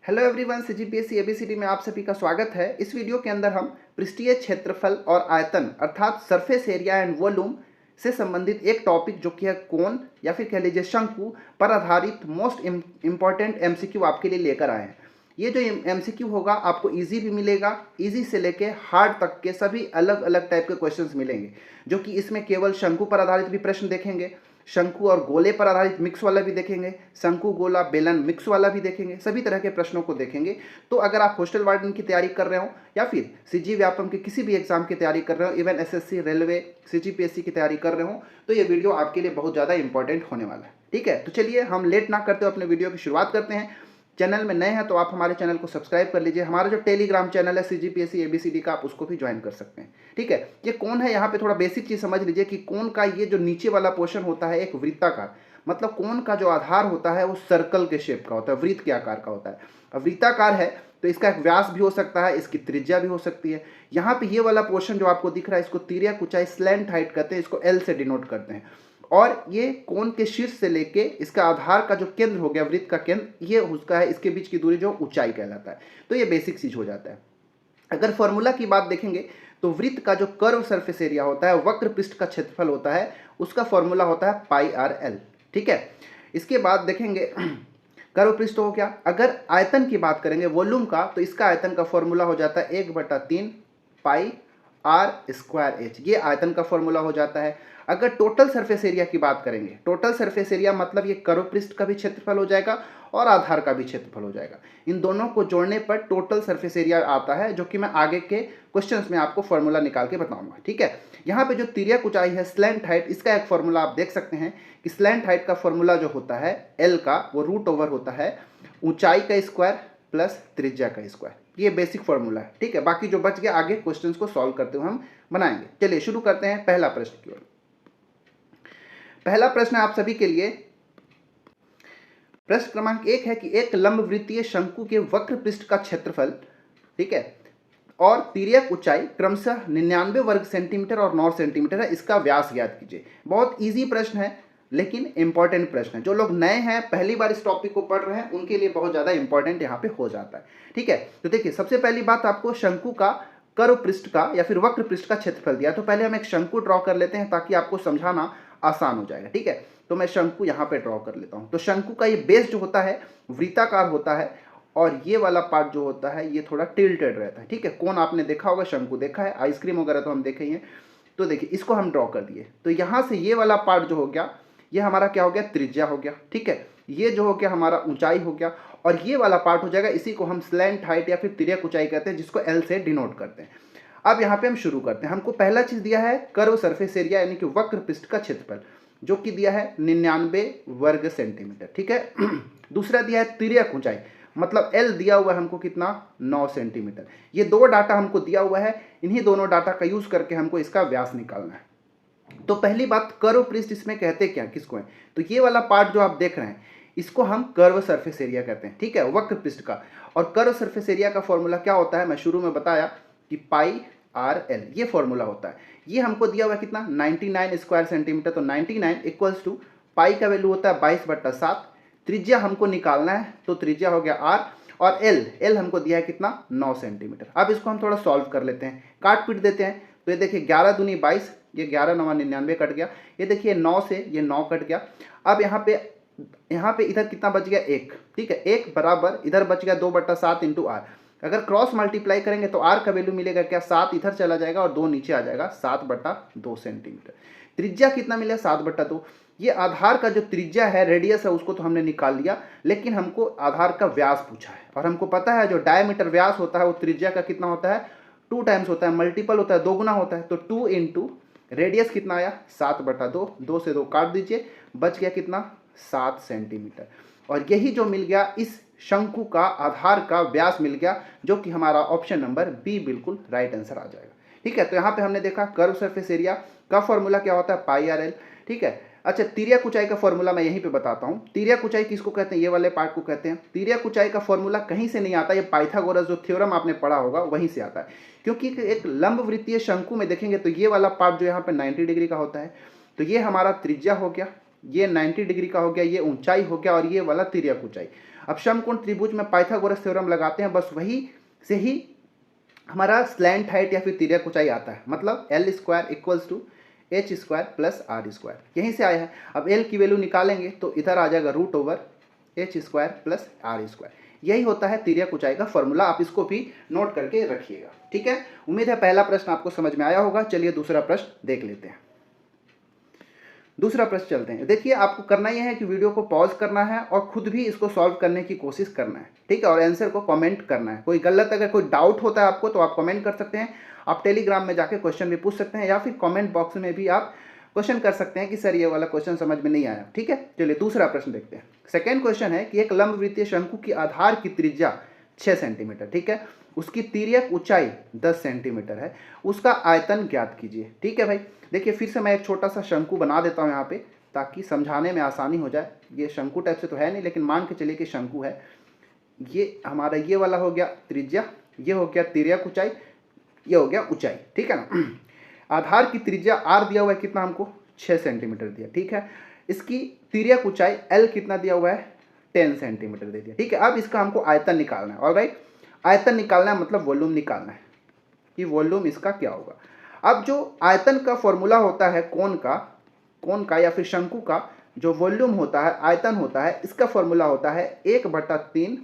Hello everyone, CGPSC ABCD में आप सभी का स्वागत है। इस वीडियो के अंदर हम पृष्ठीय क्षेत्रफल और आयतन अर्थात सरफेस एरिया एंड वॉल्यूम से संबंधित एक टॉपिक जो कि है कोण या फिर कह लीजिए शंकु पर आधारित मोस्ट इम्पॉर्टेंट एमसीक्यू आपके लिए लेकर आए हैं। ये जो एमसीक्यू होगा आपको इजी भी मिलेगा, इजी से लेके हार्ड तक के सभी अलग अलग टाइप के क्वेश्चंस मिलेंगे, जो कि इसमें केवल शंकु पर आधारित भी प्रश्न देखेंगे, शंकु और गोले पर आधारित मिक्स वाला भी देखेंगे, शंकु गोला बेलन मिक्स वाला भी देखेंगे, सभी तरह के प्रश्नों को देखेंगे। तो अगर आप हॉस्टल वार्डन की तैयारी कर रहे हो या फिर सीजी व्यापम के किसी भी एग्जाम की तैयारी कर रहे हो, इवन एसएससी, रेलवे, सीजीपीएससी की तैयारी कर रहे हो, तो ये वीडियो आपके लिए बहुत ज़्यादा इंपॉर्टेंट होने वाला है। ठीक है, तो चलिए हम लेट ना करते हुए अपने वीडियो की शुरुआत करते हैं। चैनल में नए हैं तो आप हमारे चैनल को सब्सक्राइब कर लीजिए। हमारा जो टेलीग्राम चैनल है सीजीपीएससी एबीसीडी का, आप उसको भी ज्वाइन कर सकते हैं। ठीक है, ये कौन है, यहाँ पे थोड़ा बेसिक चीज समझ लीजिए कि कोण का ये जो नीचे वाला पोर्शन होता है एक वृत्ताकार, मतलब कोण का जो आधार होता है वो सर्कल के शेप का होता है, वृत्त के आकार का होता है। अब वृत्ताकार है तो इसका एक व्यास भी हो सकता है, इसकी त्रिज्या भी हो सकती है। यहाँ पे ये वाला पोर्शन जो आपको दिख रहा है इसको तिर्यक ऊंचाई स्लैंट हाइट कहते हैं, इसको एल से डिनोट करते हैं। और ये कोण के शीर्ष से लेके इसका आधार का जो केंद्र हो गया, वृत्त का केंद्र, ये उसका है, इसके बीच की दूरी जो ऊंचाई कहलाता है। तो ये बेसिक चीज हो जाता है। अगर फॉर्मूला की बात देखेंगे तो वृत्त का जो कर्व सरफेस एरिया होता है, वक्र पृष्ठ का क्षेत्रफल होता है, उसका फॉर्मूला होता है पाई आर एल। ठीक है, इसके बाद देखेंगे कर्व पृष्ठ हो गया। अगर आयतन की बात करेंगे वॉल्यूम का, तो इसका आयतन का फॉर्मूला हो जाता है 1/3 पाई आर स्क्वायर एच, ये आयतन का फॉर्मूला हो जाता है। अगर टोटल सरफेस एरिया की बात करेंगे, टोटल सरफेस एरिया मतलब ये कर्व पृष्ठ का भी क्षेत्रफल हो जाएगा और आधार का भी क्षेत्रफल हो जाएगा। इन दोनों को जोड़ने पर टोटल सरफेस एरिया आता है, जो कि मैं आगे के क्वेश्चंस में आपको फॉर्मूला निकाल के बताऊंगा। ठीक है, यहाँ पे जो तिर्यक ऊंचाई है स्लैंट हाइट, इसका एक फॉर्मूला आप देख सकते हैं कि स्लैंट हाइट का फॉर्मूला जो होता है एल का, वो रूट ओवर होता है ऊंचाई का स्क्वायर प्लस त्रिज्या का स्क्वायर। ये बेसिक फॉर्मूला है। ठीक है, बाकी जो बच गया आगे क्वेश्चंस को सॉल्व करते हुए हम बनाएंगे। चलिए शुरू करते हैं पहला प्रश्न की ओर। पहला प्रश्न आप सभी के लिए प्रश्न क्रमांक 1 है कि एक लंबवृत्तीय शंकु के वक्र पृष्ठ का क्षेत्रफल, ठीक है, और तिर्यक ऊंचाई क्रमशः 99 वर्ग सेंटीमीटर और 9 सेंटीमीटर है, इसका व्यास ज्ञात कीजिए। बहुत इजी प्रश्न है लेकिन इंपॉर्टेंट प्रश्न है। जो लोग नए हैं, पहली बार इस टॉपिक को पढ़ रहे हैं, उनके लिए बहुत ज्यादा इंपॉर्टेंट यहाँ पे हो जाता है। ठीक है, तो देखिए सबसे पहली बात, आपको शंकु का कर्व पृष्ठ का या फिर वक्र पृष्ठ का क्षेत्रफल दिया, तो पहले हम एक शंकु ड्रॉ कर लेते हैं ताकि आपको समझाना आसान हो जाएगा। ठीक है, तो मैं शंकु यहाँ पे ड्रॉ कर लेता हूँ। तो शंकु का ये बेस जो होता है वृत्ताकार होता है और ये वाला पार्ट जो होता है ये थोड़ा टिल्टेड रहता है। ठीक है, कोण आपने देखा होगा, शंकु देखा है, आइसक्रीम वगैरह तो हम देखे ही हैं। तो देखिए इसको हम ड्रॉ कर दिए, तो यहाँ से ये वाला पार्ट जो हो गया ये हमारा क्या हो गया, त्रिज्या हो गया। ठीक है, ये जो हो गया हमारा ऊंचाई हो गया, और ये वाला पार्ट हो जाएगा, इसी को हम स्लैंट हाइट या फिर तिर्यक ऊंचाई कहते हैं, जिसको एल से डिनोट करते हैं। अब यहाँ पे हम शुरू करते हैं। हमको पहला चीज दिया है कर्व सरफेस एरिया यानी कि वक्र पृष्ठ का क्षेत्रफल, जो कि दिया है 99 वर्ग सेंटीमीटर। ठीक है, दूसरा दिया है तिर्यक ऊंचाई, मतलब एल दिया हुआ है हमको कितना, 9 सेंटीमीटर। ये दो डाटा हमको दिया हुआ है, इन्हीं दोनों डाटा का यूज करके हमको इसका व्यास निकालना है। तो पहली बात, कर्व पृष्ठ इसमें कहते क्या, किसको है, तो ये वाला पार्ट जो आप देख रहे हैं इसको हम कर्व सरफेस एरिया कहते हैं। ठीक है, वक्र पृष्ठ का। और कर्व सरफेस एरिया का फॉर्मूला क्या होता है, मैं शुरू में बताया कि पाई आर एल, ये फॉर्मूला होता है। ये हमको दिया हुआ है कितना, 99 स्क्वायर सेंटीमीटर, तो 99 इक्वल्स टू पाई का वैल्यू होता है 22/7, त्रिज्या हमको निकालना है तो त्रिज्या हो गया आर, और एल हमको दिया है कितना, 9 सेंटीमीटर। अब इसको हम थोड़ा सॉल्व कर लेते हैं, काट पीट देते हैं। तो ये देखिए 11 दूनी 22, ये 11 9 99 कट गया। ये देखिए 9 से ये 9 कट गया। अब यहाँ पे इधर कितना बच गया, 1। ठीक है, 1 बराबर इधर बच गया 2/7 इंटू आर। अगर क्रॉस मल्टीप्लाई करेंगे तो आर का वैल्यू मिलेगा क्या, 7 इधर चला जाएगा और 2 नीचे आ जाएगा, 7/2 सेंटीमीटर। त्रिज्या कितना मिला, 7/2। ये आधार का जो त्रिज्या है, रेडियस है, उसको तो हमने निकाल लिया, लेकिन हमको आधार का व्यास पूछा है। और हमको पता है जो डायमीटर व्यास होता है वो त्रिज्या का कितना होता है, 2 टाइम्स होता है, मल्टीपल होता है, दोगुना होता है। तो 2 इंटू रेडियस कितना आया, 7/2, 2 से 2 काट दीजिए, बच गया कितना, 7 सेंटीमीटर। और यही जो मिल गया, इस शंकु का आधार का व्यास मिल गया, जो कि हमारा ऑप्शन नंबर बी बिल्कुल राइट आंसर आ जाएगा। ठीक है, तो यहाँ पे हमने देखा कर्व सरफेस एरिया का फॉर्मूला क्या होता है, पाई आर एल। ठीक है, अच्छा तिर्यक ऊंचाई का फॉर्मूला मैं यहीं पे बताता हूँ। तिर्यक ऊंचाई किसको कहते हैं, ये वाले पार्ट को कहते हैं। तिर्यक ऊंचाई का फॉर्मूला कहीं से नहीं आता, ये पाइथागोरस जो थ्योरम आपने पढ़ा होगा वहीं से आता है। क्योंकि एक लंबवृत्तीय शंकु में देखेंगे तो ये वाला पार्ट जो यहाँ पे 90 डिग्री का होता है, तो ये हमारा त्रिज्या हो गया, ये 90 डिग्री का हो गया, ये ऊंचाई हो गया, और ये वाला तिर्यक ऊंचाई। अब समकोण त्रिभुज में पाइथागोरस थ्योरम लगाते हैं, बस वही से ही हमारा स्लैंट हाइट या फिर तिर्यक ऊंचाई आता है, मतलब L square equals to H square plus R square, यहीं से आया है। अब एल की वैल्यू निकालेंगे तो इधर आ जाएगा root over H square plus R square, यही होता है तिर्यक ऊंचाई का फॉर्मूला। आप इसको भी नोट करके रखिएगा, ठीक है। उम्मीद है पहला प्रश्न आपको समझ में आया होगा। चलिए दूसरा प्रश्न देख लेते हैं। दूसरा प्रश्न चलते हैं। देखिए आपको करना यह है कि वीडियो को पॉज करना है और खुद भी इसको सॉल्व करने की कोशिश करना है, ठीक है, और आंसर को कमेंट करना है। कोई गलत अगर कोई डाउट होता है आपको तो आप कमेंट कर सकते हैं। आप टेलीग्राम में जाके क्वेश्चन भी पूछ सकते हैं या फिर कमेंट बॉक्स में भी आप क्वेश्चन कर सकते हैं कि सर ये वाला क्वेश्चन समझ में नहीं आया, ठीक है। चलिए दूसरा प्रश्न देखते हैं। सेकेंड क्वेश्चन है कि एक लंबवृत्तीय शंकु की आधार की त्रिज्या 6 सेंटीमीटर, ठीक है, उसकी तिर्यक ऊंचाई 10 सेंटीमीटर है, उसका आयतन ज्ञात कीजिए, ठीक है भाई। देखिए फिर से मैं एक छोटा सा शंकु बना देता हूँ यहाँ पे ताकि समझाने में आसानी हो जाए। ये शंकु टाइप से तो है नहीं, लेकिन मान के चलिए कि शंकु है। ये हमारा ये वाला हो गया त्रिज्या, ये हो गया तिर्यक ऊंचाई, ये हो गया ऊंचाई, ठीक है ना। आधार की त्रिज्या आर दिया हुआ है कितना हमको, 6 सेंटीमीटर दिया, ठीक है। इसकी तिर्यक ऊंचाई एल कितना दिया हुआ है, 10 सेंटीमीटर दे दिया, ठीक है। अब इसका हमको आयतन निकालना है, ऑलराइट। आयतन निकालना है मतलब वॉल्यूम निकालना है कि वॉल्यूम इसका क्या होगा। अब जो आयतन का फॉर्मूला होता है कोण का या फिर शंकु का जो वॉल्यूम होता है, आयतन होता है, इसका फॉर्मूला होता है 1/3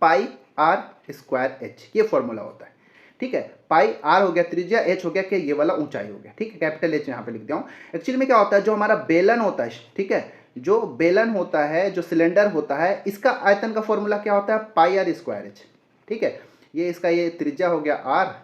पाई आर स्क्वायर एच, ये फॉर्मूला होता है, ठीक है। पाई आर हो गया त्रिज्या, एच हो गया कि ये वाला ऊंचाई हो गया, ठीक है, कैपिटल एच यहाँ पे लिख दिया हूँ। एक्चुअली में क्या होता है, जो हमारा बेलन होता है, ठीक है, जो बेलन होता है, जो सिलेंडर होता है, इसका आयतन का फॉर्मूला क्या होता है, पाई आर स्क्वायर एच, ठीक है। ये इसका ये त्रिज्या हो गया आर,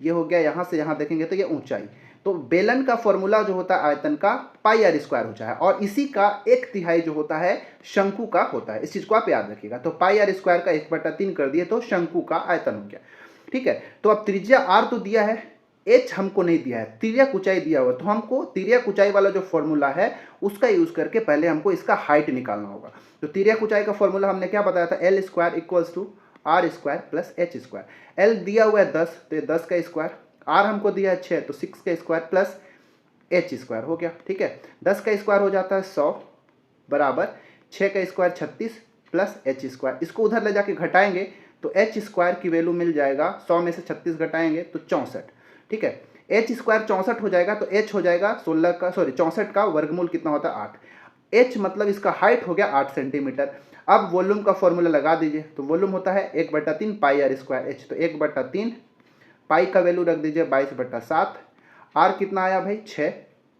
ये हो गया यहाँ से यहाँ देखेंगे तो ये ऊंचाई। तो बेलन का फॉर्मूला जो होता है आयतन का पाई आर स्क्वायर होता है, और इसी का 1/3 जो होता है शंकु का होता है। इस चीज को आप याद रखिएगा। तो पाई आर स्क्वायर का 1/3 कर दिए तो शंकु का आयतन हो गया, ठीक है। तो अब त्रिज्या आर तो दिया है, एच हमको नहीं दिया है, तिर्यक ऊंचाई दिया हुआ, तो हमको तिर्यक ऊंचाई वाला जो फॉर्मूला है उसका यूज करके पहले हमको इसका हाइट निकालना होगा। तो तिर्यक ऊंचाई का फॉर्मूला हमने क्या बताया था, L square equals to R square plus H square. L दिया हुआ है 10, तो 10 का स्क्वायर, आर हमको दिया है 6, तो 6 का स्क्वायर प्लस एच स्क्वायर हो गया, ठीक है। 10 का स्क्वायर हो जाता है 100 बराबर 6 का स्क्वायर 36 प्लस एच स्क्वायर। इसको उधर ले जाके घटाएंगे तो एच स्क्वायर की वैल्यू मिल जाएगा, 100 में से 36 घटाएंगे तो 64, ठीक है। एच स्क्वायर 64 हो जाएगा, तो एच हो जाएगा 64 का वर्गमूल कितना होता है 8। एच मतलब इसका हाइट हो गया 8 सेंटीमीटर। अब वॉल्यूम का फॉर्मूला लगा दीजिए, तो वॉल्यूम होता है 1/3 पाई आर स्क्वायर एच, तो 1/3 पाई का वैल्यू रख दीजिए 22/7। आर कितना आया भाई 6,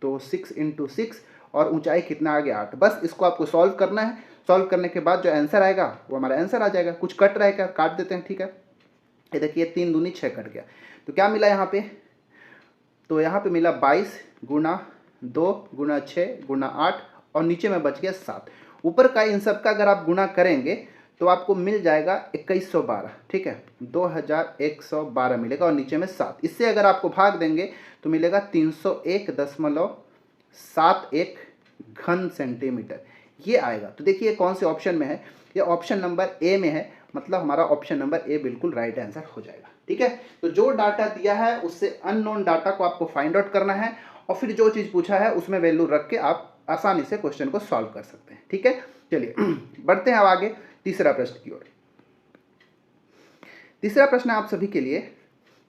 तो 6 × 6, और ऊंचाई कितना आ गया 8। बस इसको आपको सॉल्व करना है। सॉल्व करने के बाद जो आंसर आएगा वो हमारा आंसर आ जाएगा। कुछ कट रहा है क्या, काट देते हैं, ठीक है। ये देखिए 3 दूनी 6 कट गया, तो क्या मिला यहाँ पे, तो यहाँ पे मिला 22 × 2 × 6 × 8, और नीचे में बच गया 7। ऊपर का इन सब का अगर आप गुणा करेंगे तो आपको मिल जाएगा 2112, ठीक है, 2112 मिलेगा, और नीचे में 7। इससे अगर आपको भाग देंगे तो मिलेगा 301.71 घन सेंटीमीटर, ये आएगा। तो देखिए कौन से ऑप्शन में है, ये ऑप्शन नंबर ए में है, मतलब हमारा ऑप्शन नंबर ए बिल्कुल राइट आंसर हो जाएगा, ठीक है। तो जो डाटा दिया है उससे अननोन डाटा को आपको फाइंड आउट करना है, और फिर जो चीज़ पूछा है उसमें वैल्यू रख के आप आसानी से क्वेश्चन को सॉल्व कर सकते हैं, ठीक है। चलिए बढ़ते हैं अब आगे तीसरा प्रश्न की ओर। तीसरा प्रश्न आप सभी के लिए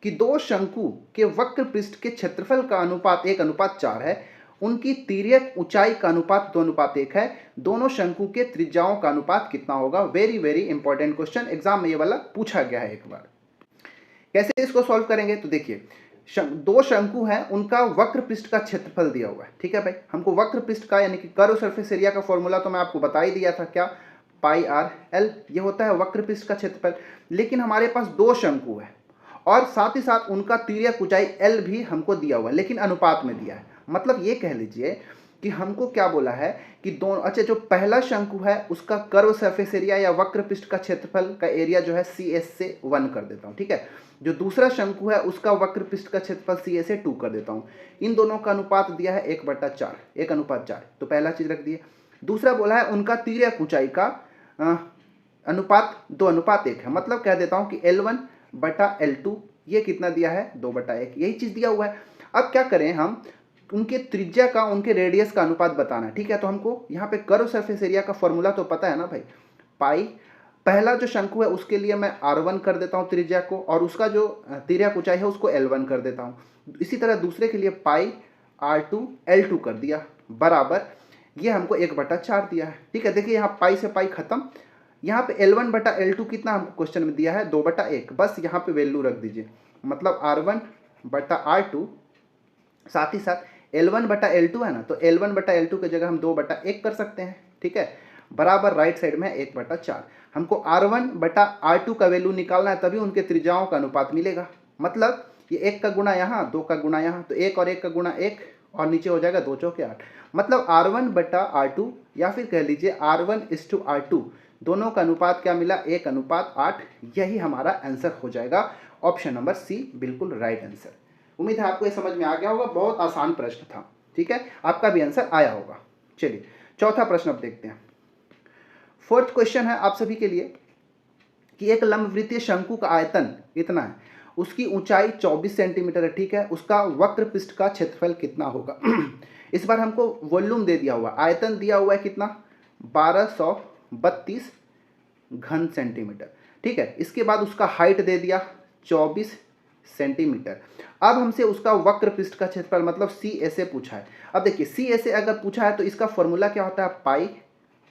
कि दो शंकु के वक्र पृष्ठ के क्षेत्रफल का अनुपात 1:4 है, उनकी तिर्यक ऊंचाई का अनुपात 2:1 है, दोनों शंकु के त्रिज्याओं का अनुपात कितना होगा। Very very important question, exam में ये वाला पूछा गया है एक बार। कैसे इसको सॉल्व करेंगे, तो देखिए दो शंकु हैं, उनका वक्र पृष्ठ का क्षेत्रफल दिया हुआ है, ठीक है भाई। हमको वक्र पृष्ठ का यानी कि कर्व सरफेस एरिया का फॉर्मूला तो मैं आपको बता ही दिया था, क्या, पाई आर एल, ये होता है वक्र पृष्ठ का क्षेत्रफल। लेकिन हमारे पास दो शंकु है और साथ ही साथ उनका तिर्यक ऊंचाई एल भी हमको दिया हुआ है, लेकिन अनुपात में दिया है। मतलब ये कह लीजिए कि हमको क्या बोला है कि दोनों, अच्छा जो पहला शंकु है उसका कर्व सरफेस एरिया या वक्र पृष्ठ का क्षेत्रफल का एरिया जो है सी एस से 1 कर देता हूँ, ठीक है। जो दूसरा शंकु है उसका वक्र पृष्ठ का क्षेत्रफल सी एस से 2 कर देता हूँ। इन दोनों का अनुपात दिया है 1/4, 1:4, तो पहला चीज रख दिए। दूसरा बोला है उनका तिर्यक ऊंचाई का अनुपात 2:1 है, मतलब कह देता हूँ कि L1/L2 ये कितना दिया है 2/1, यही चीज दिया हुआ है। अब क्या करें हम, उनके त्रिज्या का उनके रेडियस का अनुपात बताना है, ठीक है। तो हमको यहाँ पे कर्व सरफेस एरिया का फॉर्मूला तो पता है ना भाई, पाई, पहला जो शंकु है उसके लिए मैं R1 कर देता हूँ त्रिज्या को, और उसका जो तिर्यक ऊंचाई है उसको L1 कर देता हूँ। इसी तरह दूसरे के लिए पाई R2 L2 कर दिया, बराबर ये हमको 1/4 दिया है। ठीक है, देखिए यहाँ पाई से पाई खत्म, यहाँ पे L1/L2 कितना हमको क्वेश्चन में दिया है 2/1, बस यहाँ पे वैल्यू रख दीजिए, मतलब R1/R2, साथ ही साथ L1/L2 है ना, तो L1/L2 की जगह हम 2/1 कर सकते हैं। ठीक है, बराबर राइट साइड में 1/4। हमको R1/R2 का वैल्यू निकालना है, तभी उनके त्रिज्याओं का अनुपात मिलेगा। मतलब ये 1 का गुणा यहाँ, 2 का गुणा यहाँ, तो 1 और 1 का गुणा 1, और नीचे हो जाएगा 2 चौके 8। मतलब R1/R2 या फिर कह लीजिए R1:R2, दोनों का अनुपात क्या मिला, 1:8। यही हमारा आंसर हो जाएगा, ऑप्शन नंबर सी बिल्कुल राइट आंसर। उम्मीद है आपको ये समझ में आ गया होगा, बहुत आसान प्रश्न था। ठीक है, आपका भी आंसर आया होगा। चलिए चौथा प्रश्न अब देखते हैं। फोर्थ क्वेश्चन है आप सभी के लिए कि एक लंबवृत्तीय शंकु का आयतन इतना है, उसकी ऊंचाई 24 सेंटीमीटर है। ठीक है, उसका वक्र पृष्ठ का क्षेत्रफल कितना होगा। इस बार हमको वॉल्यूम दे दिया हुआ, आयतन दिया हुआ है कितना, 1232 घन सेंटीमीटर। ठीक है, इसके बाद उसका हाइट दे दिया 24 सेंटीमीटर। अब हमसे उसका वक्र पृष्ठ का क्षेत्रफल मतलब CSA पूछा है। अब देखिए CSA अगर पूछा है तो इसका फॉर्मूला क्या होता है, पाई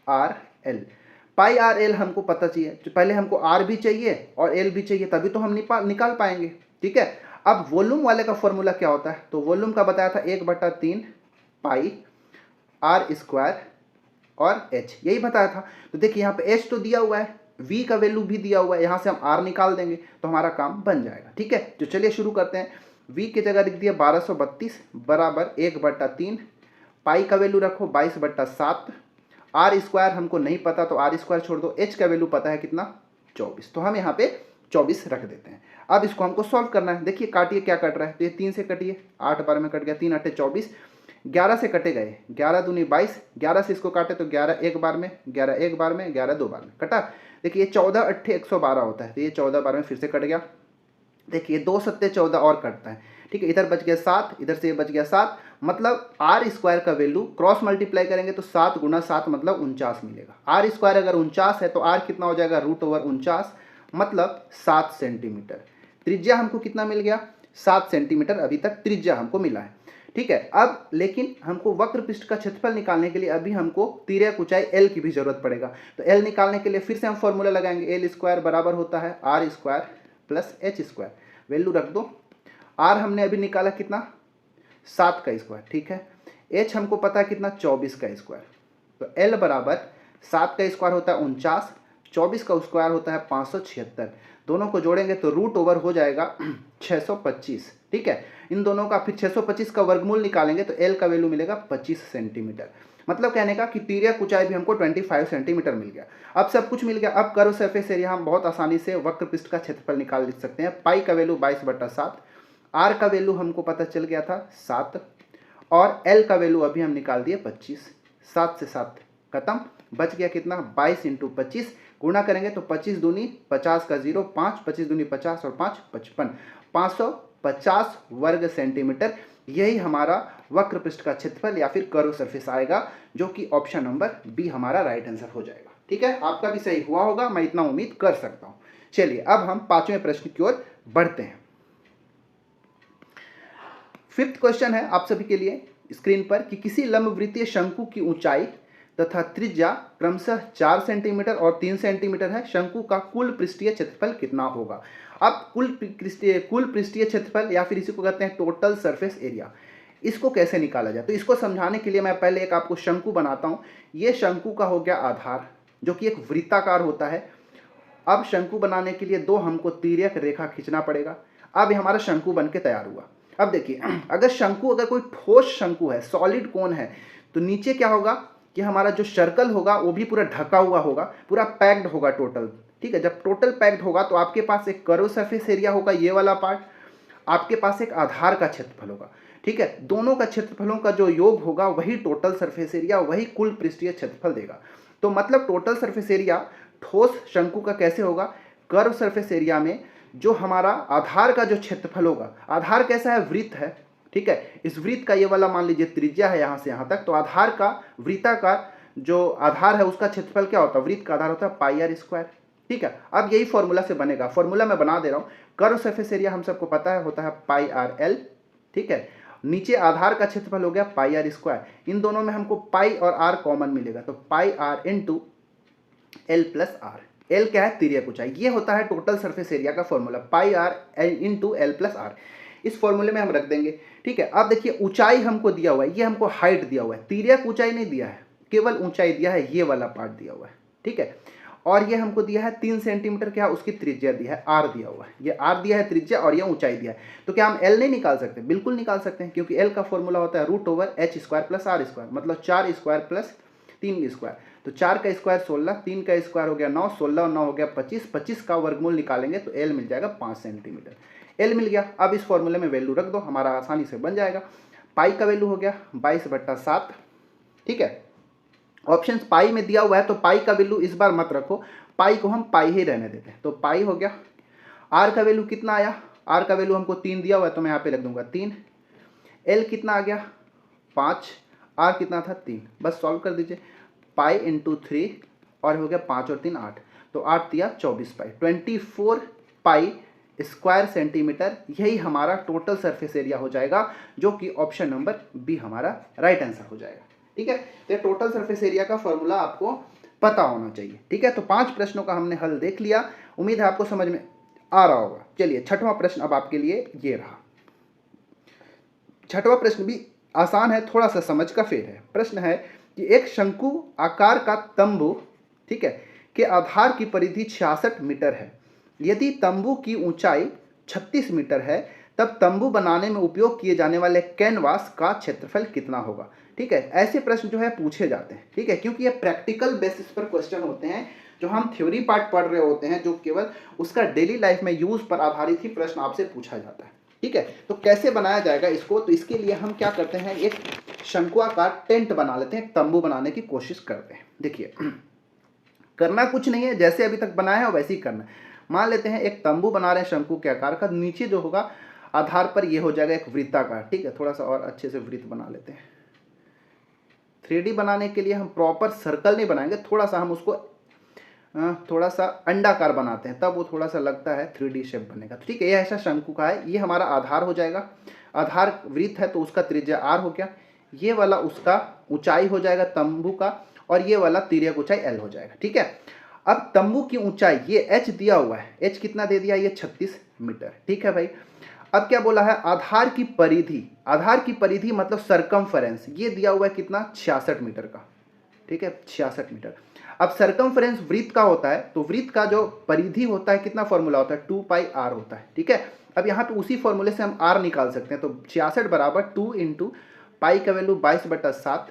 आर एल। पाई आर एल हमको पता चाहिए, तो पहले हमको आर भी चाहिए और एल भी चाहिए, तभी तो हम निकाल पाएंगे। ठीक है, अब वॉल्यूम वाले का फॉर्मूला क्या होता है, तो वॉल्यूम का बताया था 1/3 पाई R² और H, यही बताया था। तो देखिए यहाँ पे H तो दिया हुआ है, V का वैल्यू भी दिया हुआ है, यहाँ से हम R निकाल देंगे तो हमारा काम बन जाएगा। ठीक है, तो चलिए शुरू करते हैं। V की जगह लिख दिया 1232 बराबर 1/3, पाई का वैल्यू रखो 22/7, R² हमको नहीं पता तो R² छोड़ दो, H का वैल्यू पता है कितना 24, तो हम यहाँ पे 24 रख देते हैं। अब इसको हमको सॉल्व करना है। देखिए काटिए क्या कट रहा है, तो ये 3 से कटिए, 8 बार में कट गया, 3 8 24, 11 से कटे गए, 11 दूनी 22, 11 से इसको काटे तो 11 एक बार में, 11 एक बार में, 11 दो बार में कटा। देखिए 14 8 112 होता है, तो ये 14 बार में फिर से कट गया। देखिए 2 7 14 और कटता है। ठीक है, इधर बच गया 7, इधर से ये बच गया 7, मतलब R² का वैल्यू क्रॉस मल्टीप्लाई करेंगे तो 7 × 7 मतलब 49 मिलेगा। R² अगर 49 है तो R कितना हो जाएगा, √49, मतलब 7 सेंटीमीटर। त्रिज्या हमको कितना मिल गया, 7 सेंटीमीटर अभी तक त्रिज्या हमको मिला है। ठीक है, अब लेकिन हमको वक्र पृष्ठ का क्षेत्रफल निकालने के लिए अभी हमको तिर्यक ऊंचाई L की भी जरूरत पड़ेगा। तो L निकालने के लिए फिर से हम फॉर्मूला लगाएंगे, L² बराबर होता है R² + H², वैल्यू रख दो। R हमने अभी निकाला कितना, 7 का स्क्वायर। ठीक है, H हमको पता है कितना, 24 का स्क्वायर। तो L बराबर 7 का स्क्वायर होता है 49, 24 का स्क्वायर होता है 576, दोनों को जोड़ेंगे तो √ हो जाएगा 625। ठीक है, इन दोनों का फिर 625 का वर्गमूल निकालेंगे तो L का वैल्यू मिलेगा 25 सेंटीमीटर। मतलब कहने का कि तिर्यक ऊंचाई भी हमको 25 सेंटीमीटर मिल गया। अब सब कुछ मिल गया। अब कर्व सरफेस एरिया हम बहुत आसानी से वक्र पृष्ठ का क्षेत्रफल निकाल लिख सकते हैं। पाई का वैल्यू 22/7, R का वैल्यू हमको पता चल गया था 7, और L का वैल्यू अभी हम निकाल दिए 25। 7 से 7 खत्म, बच गया कितना, 22 × 25, गुणा करेंगे तो 25 दूनी 50 का 0, 5, 25 दूनी 50 और 5 55, 550 वर्ग सेंटीमीटर। यही हमारा वक्र पृष्ठ का क्षेत्रफल या फिर कर्व सरफेस आएगा, जो कि ऑप्शन नंबर बी हमारा राइट आंसर हो जाएगा। ठीक है, आपका भी सही हुआ होगा, मैं इतना उम्मीद कर सकता हूं। चलिए अब हम 5वें प्रश्न की ओर बढ़ते हैं। 5th क्वेश्चन है आप सभी के लिए स्क्रीन पर कि किसी लंबवृत्तीय शंकु की ऊंचाई तथा त्रिज्या क्रमशः 4 सेंटीमीटर और 3 सेंटीमीटर है। शंकु का कुल पृष्ठीय क्षेत्रफल कितना होगा। अब कुल पृष्ठीय क्षेत्रफल या फिर इसी को कहते हैं टोटल सरफेस एरिया, इसको कैसे निकाला जाए, तो इसको समझाने के लिए मैं पहले एक आपको शंकु बनाता हूं। ये शंकु का हो गया आधार, जो कि एक वृत्ताकार होता है। अब शंकु बनाने के लिए दो हमको तिर्यक रेखा खींचना पड़ेगा। अब हमारा शंकु बन के तैयार हुआ। अब देखिए, अगर शंकु अगर कोई ठोस शंकु है, सॉलिड कोन है, तो नीचे क्या होगा कि हमारा जो सर्कल होगा वो भी पूरा ढका हुआ होगा, पूरा पैक्ड होगा टोटल। ठीक है, जब टोटल पैक्ड होगा तो आपके पास एक कर्व सरफेस एरिया होगा, ये वाला पार्ट, आपके पास एक आधार का क्षेत्रफल होगा। ठीक है, दोनों का क्षेत्रफलों का जो योग होगा वही टोटल सरफेस एरिया, वही कुल पृष्ठीय क्षेत्रफल देगा। तो मतलब टोटल सरफेस एरिया ठोस शंकु का कैसे होगा, कर्व सरफेस एरिया में जो हमारा आधार का जो क्षेत्रफल होगा, आधार कैसा है, वृत्त है। ठीक है, इस वृत्त का ये वाला मान लीजिए त्रिज्या है यहाँ से यहाँ तक, तो आधार का वृत्ताकार जो आधार है उसका क्षेत्रफल क्या होता है, वृत्त का आधार होता है पाई आर स्क्वायर। ठीक है, अब यही फॉर्मूला से बनेगा, फॉर्मूला मैं बना दे रहा हूँ। कर्व सरफेस एरिया हम सबको पता है होता है पाई आर एल। ठीक है, नीचे आधार का क्षेत्रफल हो गया पाई आर स्क्वायर, इन दोनों में हमको पाई और आर कॉमन मिलेगा, तो pi R into L plus R. L क्या है, तिर्यक ऊंचाई, ये होता है टोटल सरफेस एरिया का formula, pi R into L plus R. इस फॉर्मूले में हम रख देंगे। ठीक है, अब देखिए ऊंचाई हमको दिया हुआ है, ये हमको हाइट दिया हुआ है, तिर्यक ऊंचाई नहीं दिया है, केवल ऊंचाई दिया है, ये वाला पार्ट दिया हुआ है। ठीक है, और ये हमको दिया है 3 सेंटीमीटर, क्या उसकी त्रिज्या दी है, आर दिया हुआ है, ये आर दिया है त्रिज्या और ये ऊंचाई दिया है। तो क्या हम एल नहीं निकाल सकते, बिल्कुल निकाल सकते हैं, क्योंकि एल का फॉर्मूला होता है root over H square plus R square, मतलब 4 स्क्वायर प्लस 3 स्क्वायर। तो 4 का स्क्वायर 16, 3 का स्क्वायर हो गया 9, 16 और 9 हो गया 25, 25 का वर्गमूल निकालेंगे तो एल मिल जाएगा 5 सेंटीमीटर। एल मिल गया, अब इस फॉर्मूले में वैल्यू रख दो, हमारा आसानी से बन जाएगा। पाई का वैल्यू हो गया 22/7। ठीक है, ऑप्शन पाई में दिया हुआ है तो पाई का वैल्यू इस बार मत रखो, पाई को हम पाई ही रहने देते हैं, तो पाई हो गया। आर का वैल्यू कितना आया, आर का वैल्यू हमको 3 दिया हुआ है तो मैं यहाँ पे रख दूंगा 3। एल कितना आ गया 5, आर कितना था 3, बस सॉल्व कर दीजिए, पाई इंटू 3 और हो गया 5 और 3 8, तो 8 दिया 24 पाई, 24 पाई स्क्वायर सेंटीमीटर, यही हमारा टोटल सरफेस एरिया हो जाएगा, जो कि ऑप्शन नंबर बी हमारा राइट आंसर हो जाएगा। ठीक है, तो टोटल सरफेस एरिया का फॉर्मूला आपको पता होना चाहिए। ठीक है, तो 5 प्रश्नों का हमने हल देख लिया, उम्मीद है आपको समझ में आ रहा होगा। चलिए 6वां प्रश्न अब आपके लिए ये रहा। 6वां प्रश्न भी आसान है, थोड़ा सा समझ का फेर है। प्रश्न है कि एक शंकु आकार का तंबू, ठीक है, के आधार की परिधि 66 मीटर है, यदि तंबू की ऊंचाई 36 मीटर है, तब तंबू बनाने में उपयोग किए जाने वाले कैनवास का क्षेत्रफल कितना होगा। ठीक है, ऐसे प्रश्न जो है पूछे जाते हैं। ठीक है, क्योंकि ये प्रैक्टिकल बेसिस पर क्वेश्चन होते हैं, जो हम थ्योरी पार्ट पढ़ रहे होते हैं, जो केवल उसका डेली लाइफ में यूज पर आधारित ही प्रश्न आपसे पूछा जाता है। ठीक है, तो कैसे बनाया जाएगा इसको, तो इसके लिए हम क्या करते हैं, एक शंकुआकार टेंट बना लेते हैं, तंबू बनाने की कोशिश करते हैं। देखिए करना कुछ नहीं है, जैसे अभी तक बनाया है वैसे ही करना है। मान लेते हैं एक तंबू बना रहे हैं शंकु के आकार का, नीचे जो होगा आधार पर ये हो जाएगा एक वृत्ताकार। ठीक है, थोड़ा सा और अच्छे से वृत्त बना लेते हैं। 3D बनाने के लिए हम प्रॉपर सर्कल नहीं बनाएंगे, थोड़ा सा हम उसको थोड़ा सा अंडाकार बनाते हैं, तब वो थोड़ा सा लगता है 3D शेप बनेगा। तो ठीक है, ये ऐसा शंकु का है, ये हमारा आधार हो जाएगा, आधार वृत्त है तो उसका त्रिज्या r हो गया, ये वाला उसका ऊंचाई हो जाएगा तंबू का, और ये वाला तिर्यक ऊंचाई l हो जाएगा। ठीक है, अब तंबू की ऊंचाई ये h दिया हुआ है, h कितना दे दिया, ये 36 मीटर। ठीक है भाई, अब क्या बोला है, आधार की परिधि, आधार की परिधि मतलब सरकमफेरेंस, ये दिया हुआ है कितना 66 मीटर का। ठीक है, 66 मीटर। अब सरकमफेरेंस वृत्त का होता है, तो वृत्त का जो परिधि होता है कितना फॉर्मूला होता है, 2 पाई r होता है। ठीक है, अब यहाँ पे उसी फॉर्मूले से हम r निकाल सकते हैं, तो 66 बराबर 2 इंटू पाई का वैल्यू 22/7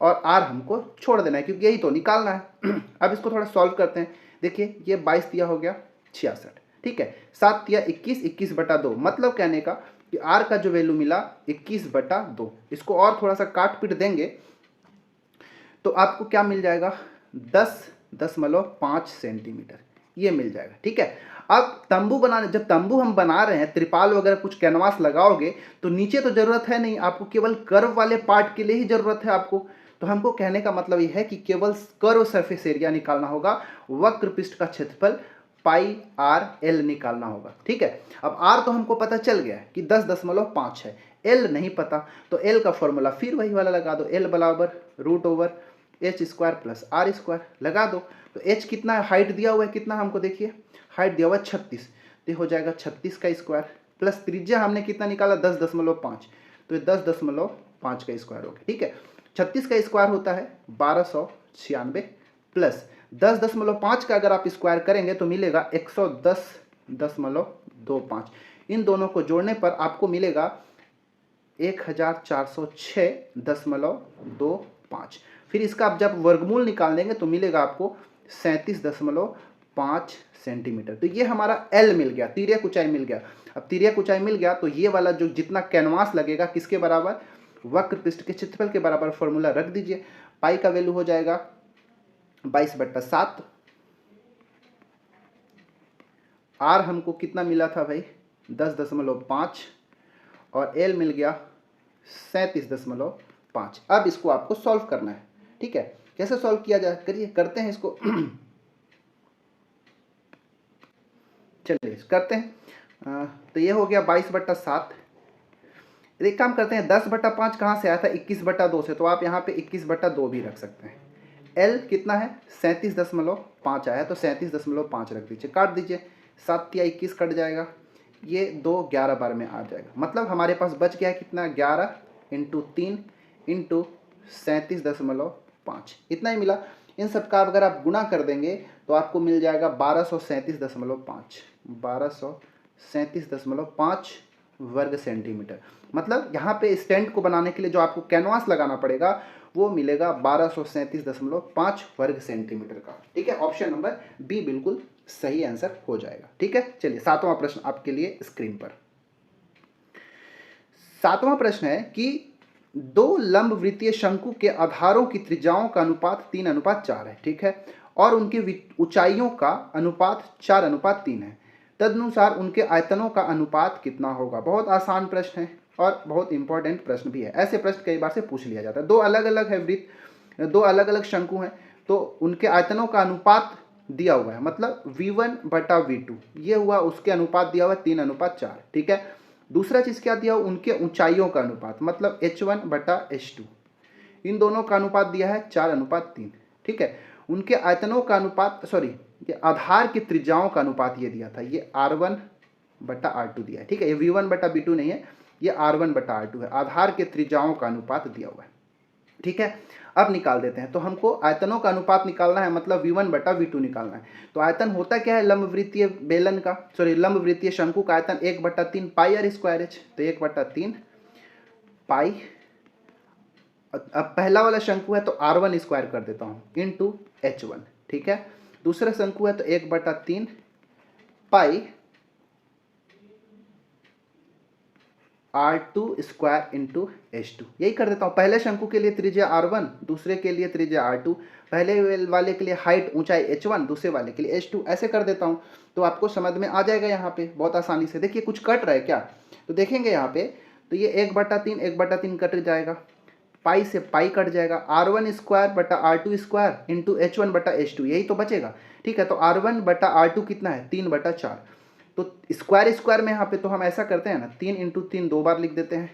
और r हमको छोड़ देना है, क्योंकि यही तो निकालना है। अब इसको थोड़ा सॉल्व करते हैं। देखिए ये 22 दिया हो गया 66, ठीक है, 7 दिया 21, 21/2, मतलब कहने का कि r का जो वैल्यू मिला 21/2। इसको और थोड़ा सा काट पीट देंगे तो आपको क्या मिल जाएगा, 10.5 सेंटीमीटर ये मिल जाएगा। ठीक है, अब तंबू बनाने, जब तंबू हम बना रहे हैं, त्रिपाल वगैरह कुछ कैनवास लगाओगे तो नीचे तो जरूरत है नहीं, आपको केवल कर्व वाले पार्ट के लिए ही जरूरत है आपको। तो हमको कहने का मतलब ये है कि केवल कर्व सरफेस एरिया निकालना होगा, वक्र पृष्ठ का क्षेत्रफल पाई आर एल निकालना होगा। ठीक है, अब आर तो हमको पता चल गया है कि 10.5 है, एल नहीं पता, तो एल का फॉर्मूला फिर वही वाला लगा दो, एल बराबर root over H square plus R square लगा दो। तो एच कितना हाइट दिया हुआ है, कितना हमको देखिए हाइट दिया हुआ है 36, तो हो जाएगा 36 का स्क्वायर प्लस त्रिज्या हमने कितना निकाला 10.5, तो ये 10.5 का स्क्वायर हो गया। ठीक है, 36 का स्क्वायर होता है 1296 प्लस 10.5 का अगर आप स्क्वायर करेंगे तो मिलेगा 110.25। इन दोनों को जोड़ने पर आपको मिलेगा 1406.25। फिर इसका आप जब वर्गमूल निकाल देंगे तो मिलेगा आपको 37.5 सेंटीमीटर। तो ये हमारा एल मिल गया, तिर्यक ऊंचाई मिल गया। अब तिर्यक ऊंचाई मिल गया तो ये वाला जो जितना कैनवास लगेगा किसके बराबर, वक्र पृष्ठ के क्षेत्रफल के बराबर फॉर्मूला रख दीजिए। पाई का वैल्यू हो जाएगा 22/7, आर हमको कितना मिला था भाई 10.5 और एल मिल गया 37.5। अब इसको आपको सॉल्व करना है। ठीक है, कैसे सॉल्व किया जाए, करिए, करते हैं इसको। चलिए करते हैं। तो ये हो गया 22/7। एक काम करते हैं, 10/5 कहाँ से आया था, 21/2 से, तो आप यहाँ पे 21/2 भी रख सकते हैं। एल कितना है, 37.5 आया है, तो 37.5 रख दीजिए, काट दीजिए, 7 या 21 कट जाएगा, ये 2 11 बार में आ जाएगा। मतलब हमारे पास बच गया है कितना, 11 × 3 × 37.5, इतना ही मिला। इन सब का अगर आप गुणा कर देंगे तो आपको मिल जाएगा 1237.5, 1237.5 वर्ग सेंटीमीटर। मतलब यहाँ पे स्टैंड को बनाने के लिए जो आपको कैनवास लगाना पड़ेगा वो मिलेगा 1237.5 वर्ग सेंटीमीटर का। ठीक है, ऑप्शन नंबर बी बिल्कुल सही आंसर हो जाएगा। ठीक है, चलिए 7वां प्रश्न आपके लिए स्क्रीन पर। 7वां प्रश्न है कि 2 लंब वृत्तीय शंकु के आधारों की त्रिज्याओं का अनुपात 3:4 है। ठीक है, और उनकी ऊंचाइयों का अनुपात 4:3 है। तदनुसार उनके आयतनों का अनुपात कितना होगा। बहुत आसान प्रश्न है और बहुत इंपॉर्टेंट प्रश्न भी है। ऐसे प्रश्न कई बार से पूछ लिया जाता है। 2 अलग अलग है वृत्त, 2 अलग अलग शंकु हैं, तो उनके आयतनों का अनुपात दिया हुआ है, मतलब V1/V2 ये हुआ, उसके अनुपात दिया हुआ है 3:4। ठीक है, दूसरा चीज क्या दिया, उनके ऊंचाइयों का अनुपात, मतलब H1/H2, इन दोनों का अनुपात दिया है 4:3। ठीक है, उनके आयतनों का अनुपात, सॉरी, ये आधार की त्रिज्याओं का अनुपात ये दिया था, ये R1/R2 दिया है। ठीक है, ये V1/V2 नहीं है, ये R1/R2 है, आधार के त्रिज्याओं का अनुपात दिया हुआ है। ठीक है, अब निकाल देते हैं। तो हमको आयतनों का अनुपात निकालना है, मतलब V1/V2 निकालना है। तो आयतन होता क्या है लंब वृत्तीय बेलन का, सॉरी लंब वृत्तीय शंकु का आयतन 1/3 πr²h, तो 1/3 पाई। अब पहला वाला शंकु है तो R1² कर देता हूँ इंटू H1। ठीक है, दूसरा शंकु है तो 1/3 पाई R2² इंटू H2, यही कर देता हूँ। पहले शंकु के लिए त्रिज्या R1, दूसरे के लिए त्रिज्या R2, पहले वाले के लिए हाइट ऊंचाई H1, दूसरे वाले के लिए H2, ऐसे कर देता हूँ। तो आपको समझ में आ जाएगा यहाँ पे बहुत आसानी से। देखिए कुछ कट रहा है क्या, तो देखेंगे यहाँ पे, तो ये 1/3 कट जाएगा, पाई से पाई कट जाएगा, R1² इंटू H1/H2, यही तो बचेगा। ठीक है, तो R1/R2 कितना है, 3/4। तो स्क्वायर स्क्वायर में यहाँ पे तो हम ऐसा करते हैं ना, 3 × 3 2 बार लिख देते हैं,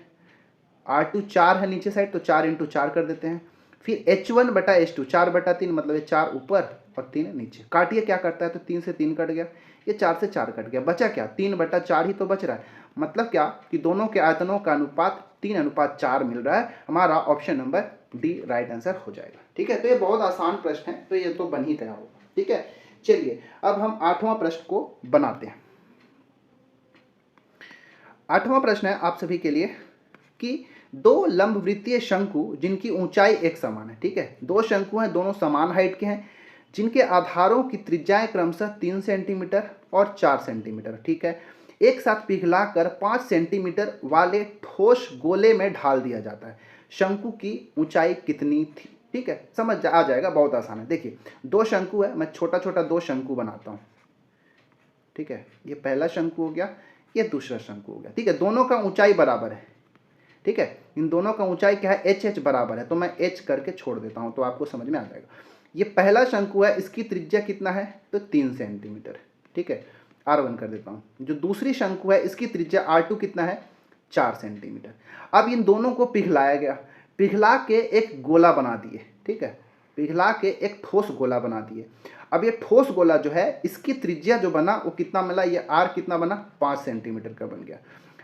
R2 4 है नीचे साइड, तो 4 × 4 कर देते हैं। फिर H1/H2 4/3, मतलब ये 4 ऊपर और 3 नीचे, काटिए क्या करता है, तो 3 से 3 कट गया, ये 4 से 4 कट गया, बचा क्या, 3/4 ही तो बच रहा है। मतलब क्या कि दोनों के आयतनों का अनुपात 3:4 मिल रहा है। हमारा option number D right answer हो जाएगा। ठीक है, तो ये बहुत आसान प्रश्न है, तो ये तो बन ही गया होगा। ठीक है, चलिए अब हम 8वां प्रश्न को बनाते हैं। 8वां प्रश्न है आप सभी के लिए कि 2 लंब वृत्तीय शंकु जिनकी ऊंचाई एक समान है। ठीक है, 2 शंकु हैं, दोनों समान हाइट के हैं, जिनके आधारों की त्रिज्याएं क्रमशः 3 सेंटीमीटर और 4 सेंटीमीटर। ठीक है, एक साथ पिघलाकर 5 सेंटीमीटर वाले ठोस गोले में ढाल दिया जाता है। शंकु की ऊंचाई कितनी थी। ठीक है, समझ आ जाएगा, बहुत आसान है। देखिए 2 शंकु है, मैं छोटा छोटा 2 शंकु बनाता हूँ। ठीक है, ये पहला शंकु हो गया, ये दूसरा शंकु हो गया। ठीक है, दोनों का ऊंचाई बराबर है। ठीक है, इन दोनों का ऊंचाई क्या है, एच बराबर है, तो मैं एच करके छोड़ देता हूं, तो आपको समझ में आ जाएगा। ये पहला शंकु है, इसकी त्रिज्या कितना है, तो 3 सेंटीमीटर। ठीक है, R1 कर देता हूं। जो दूसरी शंकु है, इसकी त्रिज्या R2 कितना है, 4 सेंटीमीटर। अब इन दोनों को पिघलाया गया, पिघला के एक गोला बना दिए। ठीक है, पिघला के एक ठोस गोला बना दिए। अब ये ठोस गोला जो है, इसकी त्रिज्या जो बना वो कितना मिला, ये R कितना बना, 5 सेंटीमीटर का बन गया।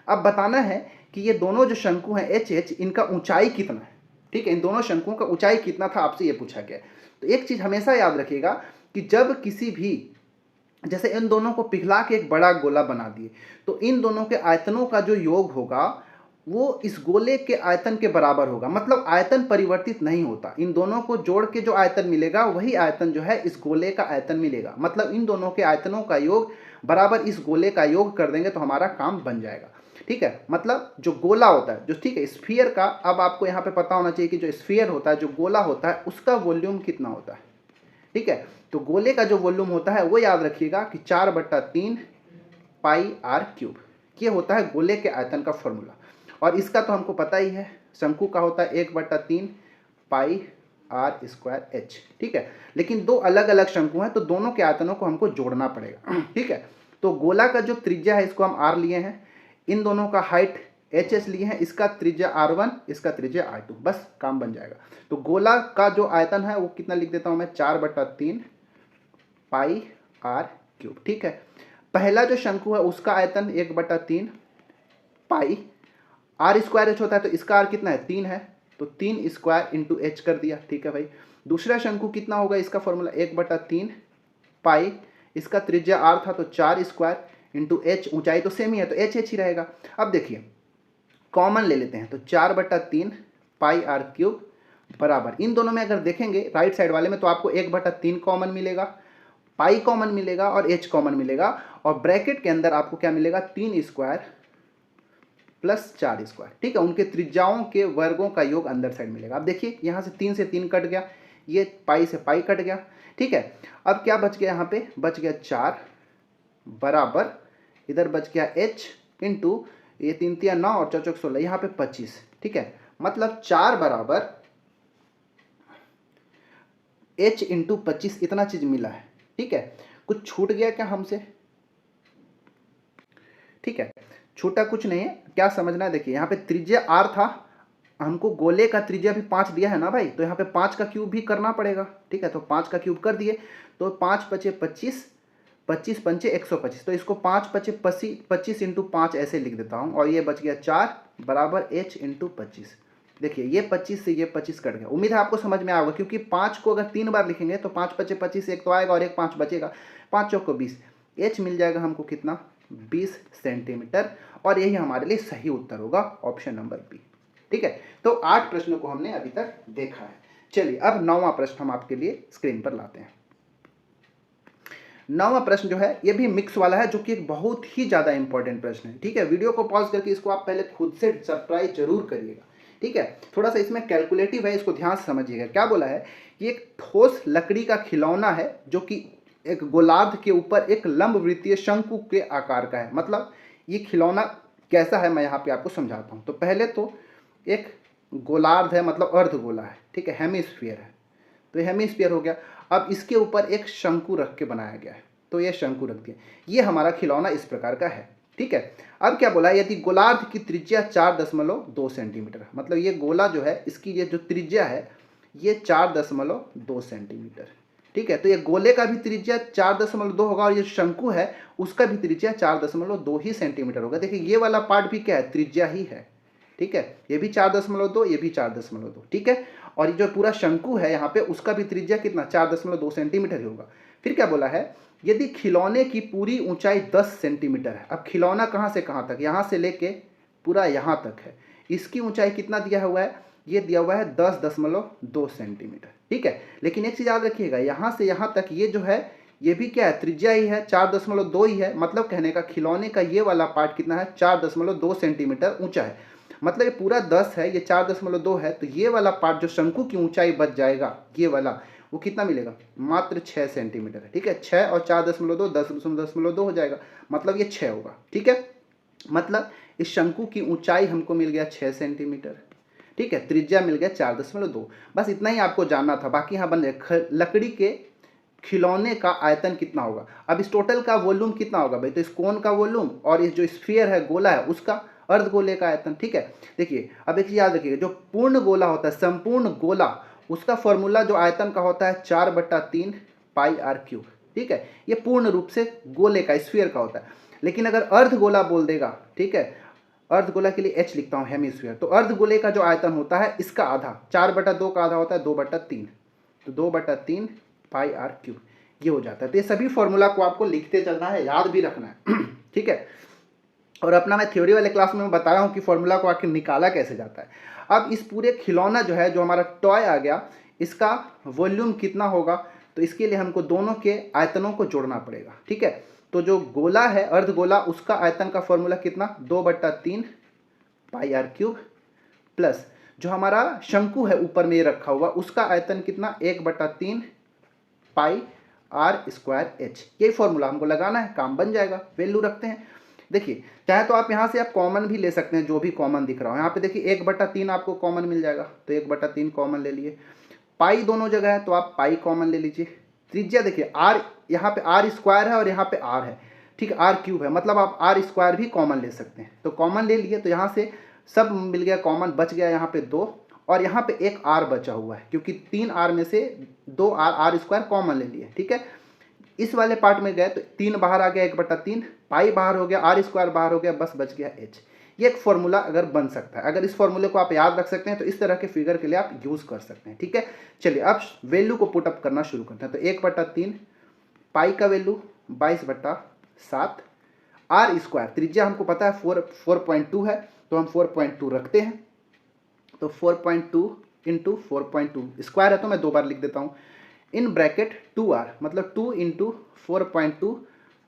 अब बताना है कि ये दोनों जो शंकु हैं एच इनका ऊंचाई कितना है। ठीक है, इन दोनों शंकुओं का ऊंचाई कितना था, आपसे ये पूछा गया। तो एक चीज हमेशा याद रखिएगा कि जब किसी भी, जैसे इन दोनों को पिघला के एक बड़ा गोला बना दिए, तो इन दोनों के आयतनों का जो योग होगा वो इस गोले के आयतन के बराबर होगा। मतलब आयतन परिवर्तित नहीं होता, इन दोनों को जोड़ के जो आयतन मिलेगा वही आयतन जो है इस गोले का आयतन मिलेगा। मतलब इन दोनों के आयतनों का योग बराबर इस गोले का योग कर देंगे तो हमारा काम बन जाएगा। ठीक है, मतलब जो गोला होता है, जो, ठीक है, स्फीयर का, अब आपको यहाँ पे पता होना चाहिए कि जो स्फीयर होता है, जो गोला होता है, उसका वॉल्यूम कितना होता है। ठीक है, तो गोले का जो वॉल्यूम होता है वो याद रखिएगा कि 4/3 πr³, ये होता है गोले के आयतन का फॉर्मूला। और इसका तो हमको पता ही है, शंकु का होता है 1/3 पाई आर स्क्वायर एच। ठीक है, लेकिन दो अलग अलग शंकु हैं तो दोनों के आयतनों को हमको जोड़ना पड़ेगा। ठीक है, तो गोला का जो त्रिज्या है इसको हम आर लिए हैं, इन दोनों का हाइट एच एस लिए हैं, इसका त्रिज्या R1, इसका त्रिज्या R2, बस काम बन जाएगा। तो गोला का जो आयतन है वो कितना लिख देता हूं मैं, 4/3 पाई आर क्यूब। ठीक है, पहला जो शंकु है उसका आयतन 1/3 पाई आर स्क्वायर एच होता है, तो इसका आर कितना है, 3 है, तो 3 स्क्वायर इंटू एच कर दिया। ठीक है भाई, दूसरा शंकु कितना होगा, इसका फॉर्मूला 1/3 पाई, इसका त्रिज्या आर था तो 4 स्क्वायर इंटू एच, ऊंचाई तो सेम ही है तो एच एच ही रहेगा। अब देखिए कॉमन ले लेते हैं, तो 4/3 पाई आर क्यूब बराबर, इन दोनों में अगर देखेंगे राइट साइड वाले में तो आपको 1/3 कॉमन मिलेगा, पाई कॉमन मिलेगा और एच कॉमन मिलेगा, और ब्रैकेट के अंदर आपको क्या मिलेगा, 3 स्क्वायर प्लस 4 स्क्वायर। ठीक है, उनके त्रिज्याओं के वर्गों का योग अंदर साइड मिलेगा। अब देखिए यहाँ से 3 से 3 कट गया, ये पाई से पाई कट गया। ठीक है, अब क्या बच गया, यहाँ पे बच गया 4 बराबर, इधर बच गया h इंटू ये 3 3 9 और 4 4 16, यहाँ पे 25। ठीक है, मतलब 4 बराबर h इंटू 25, इतना चीज मिला है। ठीक है, कुछ छूट गया क्या हमसे? ठीक है, छूटा कुछ नहीं है, क्या समझना है, देखिए यहाँ पे त्रिज्या r था, हमको गोले का त्रिज्या भी 5 दिया है ना भाई, तो यहाँ पे 5 का क्यूब भी करना पड़ेगा। ठीक है, तो 5 का क्यूब कर दिए, तो 5 पचे 25, 25 पंचे 125, तो इसको 5 पचे 25 इंटू 5 ऐसे लिख देता हूँ, और ये बच गया 4 बराबर h इंटू 25। देखिए ये 25 से ये 25 कट गया, उम्मीद है आपको समझ में आएगा, क्योंकि 5 को अगर 3 बार लिखेंगे तो 5 पचे 25, एक तो आएगा और एक 5 बचेगा, 5 चौक को 20, h मिल जाएगा हमको कितना, 20 सेंटीमीटर, और यही हमारे लिए सही उत्तर होगा, ऑप्शन नंबर बी। ठीक है, तो 8 प्रश्नों को हमने अभी तक देखा है। चलिए अब 9वां प्रश्न हम आपके लिए स्क्रीन पर लाते हैं। 9वां प्रश्न जो है ये भी मिक्स वाला है, जो कि एक बहुत ही ज़्यादा इंपॉर्टेंट प्रश्न है। ठीक है, वीडियो को पॉज करके इसको आप पहले खुद से सरप्राइज जरूर करिएगा। ठीक है, थोड़ा सा इसमें कैलकुलेटिव है, इसको ध्यान से समझिएगा। क्या बोला है, ये एक ठोस लकड़ी का खिलौना है जो कि एक गोलार्ध के ऊपर एक लंबवृत्तीय शंकु के आकार का है। मतलब ये खिलौना कैसा है मैं यहाँ पे आपको समझाता हूँ। तो पहले तो एक गोलार्ध है, मतलब अर्धगोला है। ठीक है, हेमिस्फीयर है, तो ये हेमिस्फीयर हो गया। अब इसके ऊपर एक शंकु रख के बनाया गया है, तो ये शंकु रख दिया, ये हमारा खिलौना इस प्रकार का है। ठीक है, अब क्या बोला है, यदि गोलार्ध की त्रिज्या 4.2 सेंटीमीटर है, मतलब ये गोला जो है इसकी ये जो त्रिज्या है ये 4.2 सेंटीमीटर। ठीक है, तो ये गोले का भी त्रिज्या 4.2 होगा, और ये शंकु है उसका भी त्रिज्या 4.2 ही सेंटीमीटर होगा। देखिए ये वाला पार्ट भी क्या है, त्रिज्या ही है। ठीक है, ये भी 4.2, ये भी 4.2। ठीक है, और ये जो पूरा शंकु है यहाँ पे उसका भी त्रिज्या कितना, 4.2 सेंटीमीटर ही होगा। फिर क्या बोला है, यदि खिलौने की पूरी ऊंचाई 10 सेंटीमीटर है। अब खिलौना कहाँ से कहाँ तक, यहाँ से लेके पूरा यहाँ तक है, इसकी ऊंचाई कितना दिया हुआ है, ये दिया हुआ है 10.2 सेंटीमीटर। ठीक है, लेकिन एक चीज़ याद रखिएगा, यहाँ से यहाँ तक ये जो है ये भी क्या है, त्रिज्या ही है, 4.2 ही है। मतलब कहने का खिलौने का ये वाला पार्ट कितना है, 4.2 सेंटीमीटर ऊंचा है। मतलब ये पूरा 10 है, ये 4.2 है, तो ये वाला पार्ट जो शंकु की ऊंचाई बच जाएगा ये वाला, वो कितना मिलेगा, मात्र 6 सेंटीमीटर है। ठीक है, 6 और 4.2 10.2 हो जाएगा, मतलब ये 6 होगा। ठीक है, मतलब इस शंकु की ऊंचाई हमको मिल गया 6 सेंटीमीटर। ठीक है, त्रिज्या मिल गया 4.2। बस इतना ही आपको जानना था, बाकी यहाँ बन जाए लकड़ी के खिलौने का आयतन कितना होगा। अब इस टोटल का वॉल्यूम कितना होगा भाई, तो इस कोन का वॉल्यूम और इस जो स्फीयर है गोला है उसका अर्धगोले का आयतन। ठीक है, देखिए अब एक चीज याद रखिएगा, जो पूर्ण गोला होता है, संपूर्ण गोला, उसका फॉर्मूला जो आयतन का होता है 4/3 पाई आर क्यूब। ठीक है, ये पूर्ण रूप से गोले का, स्फीयर का होता है। लेकिन अगर अर्धगोला बोल देगा, ठीक है, अर्धगोला के लिए एच लिखता हूँ, हेमिस्फीयर, तो अर्धगोले का जो आयतन होता है इसका आधा, 4/2 का आधा होता है 2/3, तो 2/3 पाई आर क्यूब ये हो जाता है। तो ये सभी फॉर्मूला को आपको लिखते चलना है, याद भी रखना है। ठीक है, और अपना मैं थ्योरी वाले क्लास में बता रहा हूँ कि फॉर्मूला को आखिर निकाला कैसे जाता है। अब इस पूरे खिलौना जो है, जो हमारा टॉय आ गया, इसका वॉल्यूम कितना होगा, तो इसके लिए हमको दोनों के आयतनों को जोड़ना पड़ेगा। ठीक है, तो जो गोला है अर्धगोला, उसका आयतन का फॉर्मूला कितना, 2/3 पाई आर क्यूब, प्लस जो हमारा शंकु है ऊपर में ये रखा हुआ, उसका आयतन कितना, 1/3 पाई आर स्क्वायर एच। यही फॉर्मूला हमको लगाना है, काम बन जाएगा। वैल्यू रखते हैं, देखिए चाहे तो आप यहाँ से आप कॉमन भी ले सकते हैं, जो भी कॉमन दिख रहा हो। यहाँ पे देखिए 1/3 आपको कॉमन मिल जाएगा, तो 1/3 कॉमन ले लिए, पाई दोनों जगह है तो आप पाई कॉमन ले लीजिए। त्रिज्या देखिए आर, यहाँ पे आर स्क्वायर है और यहाँ पे आर है, ठीक है, आर क्यूब है, मतलब आप आर स्क्वायर भी कॉमन ले सकते हैं। तो कॉमन ले लिए तो यहाँ से सब मिल गया कॉमन, बच गया यहाँ पे 2 और यहाँ पे एक आर बचा हुआ है, क्योंकि 3 आर में से 2 आर आर स्क्वायर कॉमन ले लिए, ठीक है। इस वाले पार्ट में गए तो 3 बाहर आ गया 1/3, पाई बाहर हो गया, आर स्क्वायर बाहर हो गया, बस बच गया एच। ये एक फॉर्मूला अगर बन सकता है, अगर इस फॉर्मूले को आप याद रख सकते हैं तो इस तरह के फिगर के लिए आप यूज़ कर सकते हैं, ठीक है। चलिए अब वैल्यू को पुट अप करना शुरू करते हैं। तो 1/3 पाई का वैल्यू 22/7, आर स्क्वायर त्रिज्या हमको पता है 4.2 है, तो हम 4.2 रखते हैं। तो 4.2 इंटू 4.2 स्क्वायर है तो मैं 2 बार लिख देता हूँ, इन ब्रैकेट 2r, मतलब 2 इंटू 4.2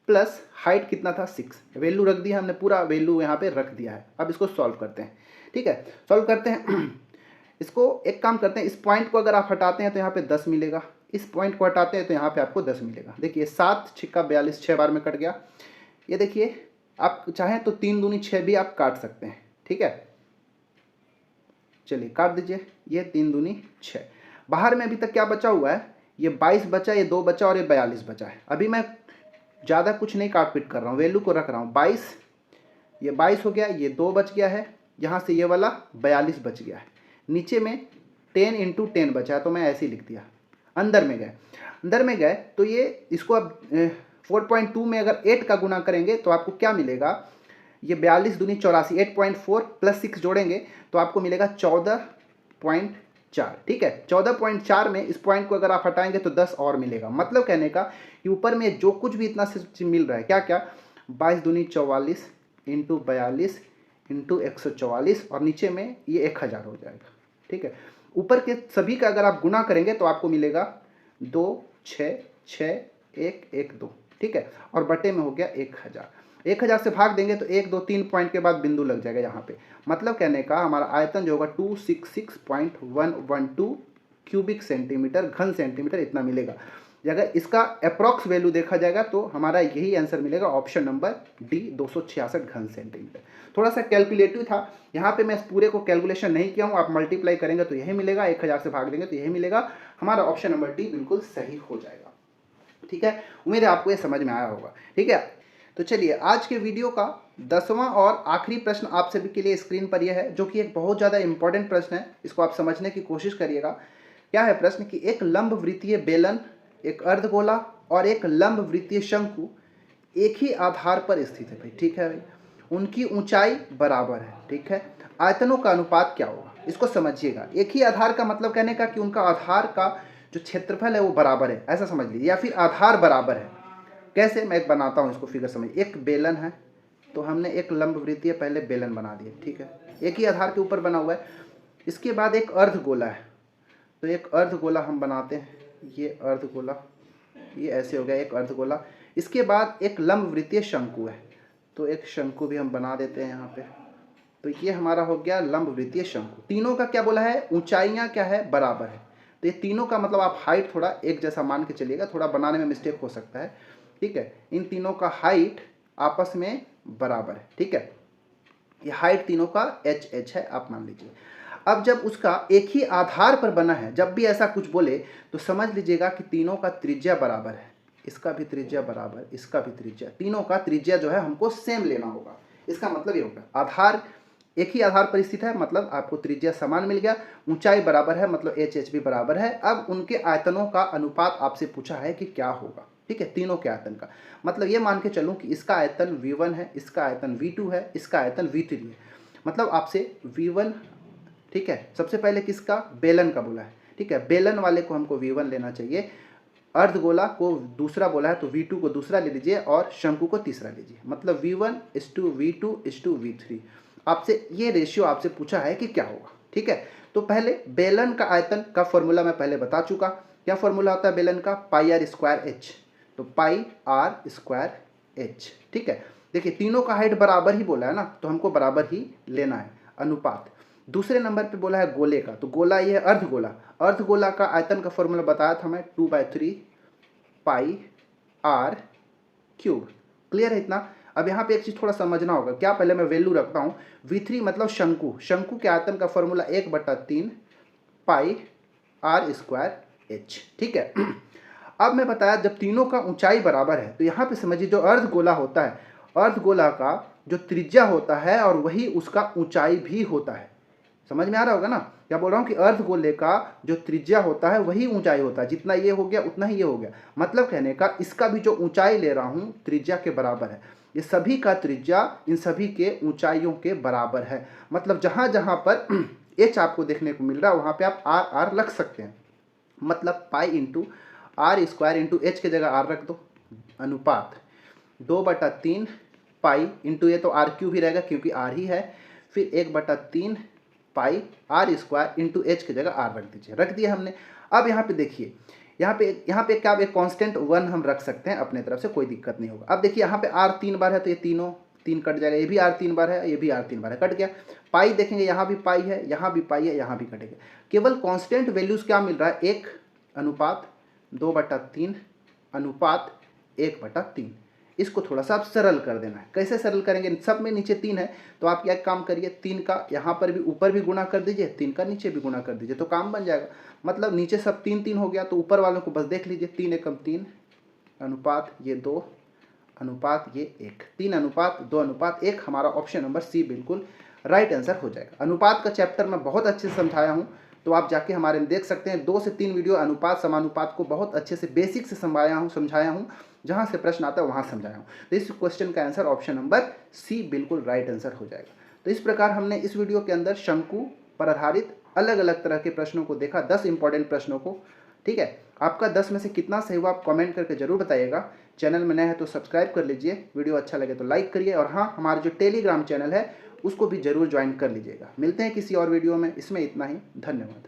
प्लस हाइट कितना था 6, वैल्यू रख दिया हमने, पूरा वैल्यू यहाँ पे रख दिया है। अब इसको सॉल्व करते हैं, ठीक है, सॉल्व करते हैं। इसको एक काम करते हैं, इस पॉइंट को अगर आप हटाते हैं तो यहाँ पे 10 मिलेगा, इस पॉइंट को हटाते हैं तो यहाँ पे आपको 10 मिलेगा। देखिए 7 छिक्का 42, 6 बार में कट गया। ये देखिए आप चाहें तो 3 दूनी 6 भी आप काट सकते हैं, ठीक है। चलिए काट दीजिए, ये 3 दूनी 6। बाहर में अभी तक क्या बचा हुआ है, ये 22 बचा, ये 2 बचा और ये 42 बचा है। अभी मैं ज़्यादा कुछ नहीं काट पीट कर रहा हूँ, वैल्यू को रख रहा हूँ। 22, ये 22 हो गया, ये 2 बच गया है, यहाँ से ये वाला 42 बच गया है, नीचे में 10 इंटू 10 बचा है, तो मैं ऐसे ही लिख दिया। अंदर में गए, अंदर में गए तो ये इसको अब 4.2 में अगर 8 का गुना करेंगे तो आपको क्या मिलेगा, ये 42 दूनी 84, 8.4 प्लस 6 जोड़ेंगे तो आपको मिलेगा 14.4, ठीक है। 14.4 में इस पॉइंट को अगर आप हटाएंगे तो 10 और मिलेगा। मतलब कहने का कि ऊपर में जो कुछ भी इतना से मिल रहा है, क्या क्या, 22 दूनी 44 इंटू 42 इंटू 144 और नीचे में ये 1000 हो जाएगा, ठीक है। ऊपर के सभी का अगर आप गुना करेंगे तो आपको मिलेगा 2 6 6 1 1 2, ठीक है, और बटे में हो गया 1000। 1000 से भाग देंगे तो 1 2 3 पॉइंट के बाद बिंदु लग जाएगा यहाँ पे। मतलब कहने का हमारा आयतन जो होगा 266.112 क्यूबिक सेंटीमीटर, घन सेंटीमीटर इतना मिलेगा। अगर इसका अप्रॉक्स वैल्यू देखा जाएगा तो हमारा यही आंसर मिलेगा, ऑप्शन नंबर डी, 266 घन सेंटीमीटर। थोड़ा सा कैलकुलेटिव था, यहाँ पे मैं इस पूरे को कैलकुलेशन नहीं किया हूँ, आप मल्टीप्लाई करेंगे तो यही मिलेगा, 1000 से भाग देंगे तो यही मिलेगा। हमारा ऑप्शन नंबर डी बिल्कुल सही हो जाएगा, ठीक है। उम्मीद है आपको ये समझ में आया होगा, ठीक है। तो चलिए आज के वीडियो का 10वां और आखिरी प्रश्न आप सभी के लिए स्क्रीन पर यह है, जो कि एक बहुत ज़्यादा इंपॉर्टेंट प्रश्न है, इसको आप समझने की कोशिश करिएगा। क्या है प्रश्न कि एक लंब वृत्तीय बेलन, एक अर्धगोला और एक लंब वृत्तीय शंकु एक ही आधार पर स्थित है भाई, ठीक है भाई, उनकी ऊंचाई बराबर है, ठीक है, आयतनों का अनुपात क्या होगा, इसको समझिएगा। एक ही आधार का मतलब कहने का कि उनका आधार का जो क्षेत्रफल है वो बराबर है, ऐसा समझ लीजिए, या फिर आधार बराबर है। कैसे, मैं एक बनाता हूँ इसको फिगर समझ। एक बेलन है तो हमने एक लंब वृत्तीय पहले बेलन बना दिया, ठीक है, एक ही आधार के ऊपर बना हुआ है। इसके बाद एक अर्धगोला है तो एक अर्धगोला हम बनाते हैं, ये अर्धगोला, ये ऐसे हो गया एक अर्धगोला। इसके बाद एक लंब वृत्तीय शंकु है तो एक शंकु भी हम बना देते हैं यहाँ पे। तो ये हमारा हो गया लंब वृत्तीय शंकु। तीनों का क्या बोला है, ऊंचाइयाँ क्या है, बराबर है। तो ये तीनों का मतलब आप हाइट थोड़ा एक जैसा मान के चलिएगा, थोड़ा बनाने में मिस्टेक हो सकता है, ठीक है। इन तीनों का हाइट आपस में बराबर है, ठीक है, ये हाइट तीनों का h है, आप मान लीजिए। अब जब उसका एक ही आधार पर बना है, जब भी ऐसा कुछ बोले तो समझ लीजिएगा कि तीनों का त्रिज्या बराबर है, इसका भी त्रिज्या बराबर, इसका भी त्रिज्या, तीनों का त्रिज्या जो है हमको सेम लेना होगा। इसका मतलब ये होगा आधार एक ही आधार पर स्थित है, मतलब आपको त्रिज्या समान मिल गया, ऊंचाई बराबर है, मतलब h भी बराबर है। अब उनके आयतनों का अनुपात आपसे पूछा है कि क्या होगा, ठीक है, तीनों के आयतन का। मतलब ये मान के चलूँ कि इसका आयतन v1 है, इसका आयतन v2 है, इसका आयतन v3 है। मतलब आपसे v1, ठीक है, सबसे पहले किसका, बेलन का बोला है, ठीक है, बेलन वाले को हमको v1 लेना चाहिए, अर्धगोला को दूसरा बोला है तो v2 को दूसरा ले लीजिए और शंकु को तीसरा लीजिए। मतलब v1:v2:v3, आपसे ये रेशियो आपसे पूछा है कि क्या होगा, ठीक है। तो पहले बेलन का आयतन का फॉर्मूला मैं पहले बता चुका, क्या फॉर्मूला होता है बेलन का, पाई आर स्क्वायर एच, तो पाई आर स्क्वायर एच, ठीक है। देखिए तीनों का हाइट बराबर ही बोला है ना, तो हमको बराबर ही लेना है अनुपात। दूसरे नंबर पे बोला है गोले का, तो गोला ये है अर्धगोला, अर्धगोला का आयतन का फॉर्मूला बताया था मैं, 2/3 पाई आर क्यूब। क्लियर है इतना। अब यहाँ पे एक चीज़ थोड़ा समझना होगा, क्या, पहले मैं वैल्यू रखता हूँ। v3 मतलब शंकु, शंकु के आयतन का formula 1/3 pi R square H. ठीक है। अब मैं बताया जब तीनों का ऊंचाई बराबर है तो यहाँ पे समझिए जो अर्धगोला होता है, अर्धगोला का जो त्रिज्या होता है और वही उसका ऊंचाई भी होता है। समझ में आ रहा होगा ना, क्या बोल रहा हूँ कि अर्धगोले का जो त्रिज्या होता है वही ऊंचाई होता है, जितना ये हो गया उतना ही ये हो गया। मतलब कहने का इसका भी जो ऊंचाई ले रहा हूँ त्रिज्या के बराबर है, ये सभी का त्रिज्या इन सभी के ऊंचाइयों के बराबर है। मतलब जहाँ जहाँ पर एच आपको देखने को मिल रहा है वहाँ पे आप आर आर रख सकते हैं। मतलब pi into R square into H की जगह आर रख दो, अनुपात 2/3 पाई इंटू ये तो आर क्यू भी रहेगा क्योंकि आर ही है, फिर 1/3 pi R square into H की जगह आर रख दीजिए। रख दिया हमने। अब यहाँ पे देखिए, यहाँ पे क्या एक कांस्टेंट 1 हम रख सकते हैं अपने तरफ से, कोई दिक्कत नहीं होगा। अब देखिए यहाँ पे आर 3 बार है तो ये तीनों 3 कट जाएगा, ये भी आर 3 बार है, ये भी आर 3 बार है, कट गया। पाई देखेंगे यहाँ भी पाई है, यहाँ भी पाई है, यहाँ भी कटेगा। केवल कांस्टेंट वैल्यूज क्या मिल रहा है, 1 अनुपात 2/3 अनुपात 1/3। इसको थोड़ा सा आप सरल कर देना है। कैसे सरल करेंगे, सब में नीचे 3 है तो आप क्या काम करिए, 3 का यहाँ पर भी ऊपर भी गुणा कर दीजिए, 3 का नीचे भी गुणा कर दीजिए तो काम बन जाएगा। मतलब नीचे सब 3 हो गया तो ऊपर वालों को बस देख लीजिए, 3 एकम 3 अनुपात ये 2 अनुपात ये 1, 3 अनुपात 2 अनुपात 1। हमारा ऑप्शन नंबर सी बिल्कुल राइट आंसर हो जाएगा। अनुपात का चैप्टर मैं बहुत अच्छे से समझाया हूँ, तो आप जाके हमारे में देख सकते हैं। 2 से 3 वीडियो अनुपात समानुपात को बहुत अच्छे से बेसिक से समझाया हूँ, जहाँ से प्रश्न आता है वहाँ समझाया हूँ। तो इस क्वेश्चन का आंसर ऑप्शन नंबर सी बिल्कुल राइट आंसर हो जाएगा। तो इस प्रकार हमने इस वीडियो के अंदर शंकु पर आधारित अलग अलग तरह के प्रश्नों को देखा, 10 इंपॉर्टेंट प्रश्नों को। ठीक है, आपका 10 में से कितना सही हुआ आप कमेंट करके जरूर बताइएगा। चैनल में नए हैं तो सब्सक्राइब कर लीजिए, वीडियो अच्छा लगे तो लाइक करिए, और हाँ, हमारा जो टेलीग्राम चैनल है उसको भी जरूर ज्वाइन कर लीजिएगा। मिलते हैं किसी और वीडियो में, इसमें इतना ही, धन्यवाद।